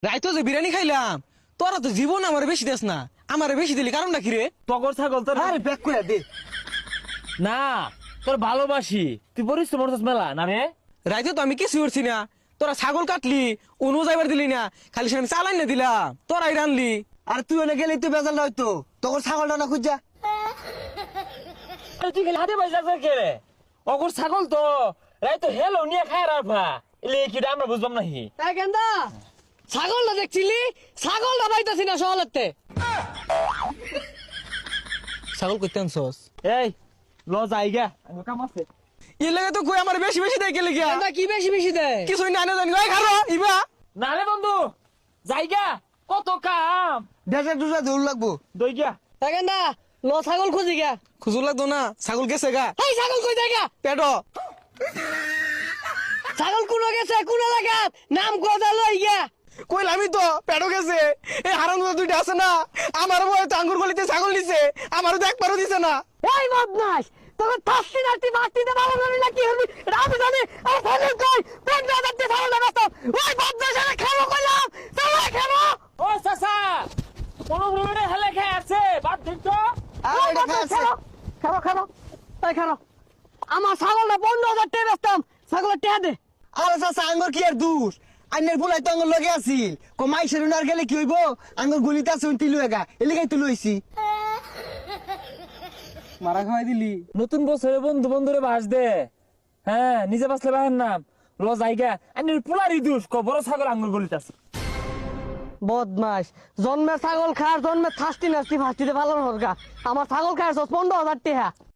রাইতো যে বিরিয়ানি খাইলাম, তোরা তো জীবন আমার বেশি দেস না, আমার বেশি দিলি কারণটা কি রে? টগর ছাগল তোর আরে ব্যাক করে দে। না, তোর ভালোবাসি, তুই পরিশ্রম করছিস মেলা না রে। রাইতো তো আমি কিছু করছি না, তোরা ছাগল কাটলি, উনু যাইবার দিলি না, খালি সেখানে চালাই না দিলাম, তোরাই রানলি। আর তুই ওনে গেলে তুই বেজাল হয়তো তোর ছাগলটা না খুঁজা। তুই খালি হাতে পয়সা কে রে? অগর ছাগল তো রাই তো হেলো নিয়ে খায় রাফা এলে কি আমরা বুঝবাম নাহি। এই গেন্দা ছাগলটা দেখছিলি, ছাগলটা পাইতাছি না সহলেতে। ছাগল করতে আনছস? এই ল যাইগা কাম আছে। এর লাগে তো কই আমার বেশি বেশি দেয় গেলে গিয়া গেন্দা কি বেশি বেশি দেয়? কিছুই না জানি ওই খারো ইবা। না রে বন্ধু যাইগা কত কাম দেশে দুটা দৌড় লাগবো। দই গিয়া। এই গেন্দা ল ছাগল খুঁজি গা। খুজুর লাগতো না, ছাগল গেছে গা এই ছাগল কই যায় গা? পেটো। ছাগল কোন গেছে কোন লাগা নাম কোদা লই গা। কইলামই তো পেটো গেছে। এই হারাম দুইটা আছে না, আমার বয় তো আঙ্গুর গলিতে ছাগল নিছে, আমারও তো একবারও দিছে না। এই বদমাশ তোকে থাসছি না তুই মাটিতে ভালো জানি না কি হবি রাম জানি। আর ছাগল কই পেট না দিতে ছাগল না বাস্তা। ওই বদমাশ আরে খাবো কইলাম চলো খাবো। ও চাচা কোন রুমে হেলে খায় আছে বাদ দিন তো। আর এটা খাচ্ছে। খাবো খাবো এই খাবো। আমার ছাগলটা 15,000 টাকা বেচতাম, ছাগলের টাকা দে। আরে চাচা আঙ্গুর কি আর দূর, আইনের বুলাই তো আঙ্গুর লগে আছিল কমাই সেরুন আর গেলে কি হইব, আঙ্গুর গুলিতে আছে তিলু এগা এলিগাই তুলু হইছি। মারা খাওয়াই দিলি। নতুন বছরে বন্ধু বন্ধুরে বাস দে। হ্যাঁ নিজে বাসলে বাহের নাম ল যাইগা আইনের পোলারি দুষ ক বড় ছাগল আঙ্গুর গলিতে আছে। বদমাস জন্মে ছাগল খার জন্মে থাস্তি নাস্তি ফাস্তিতে ভালো হরগা। আমার ছাগল খায় 15,000 টাকা।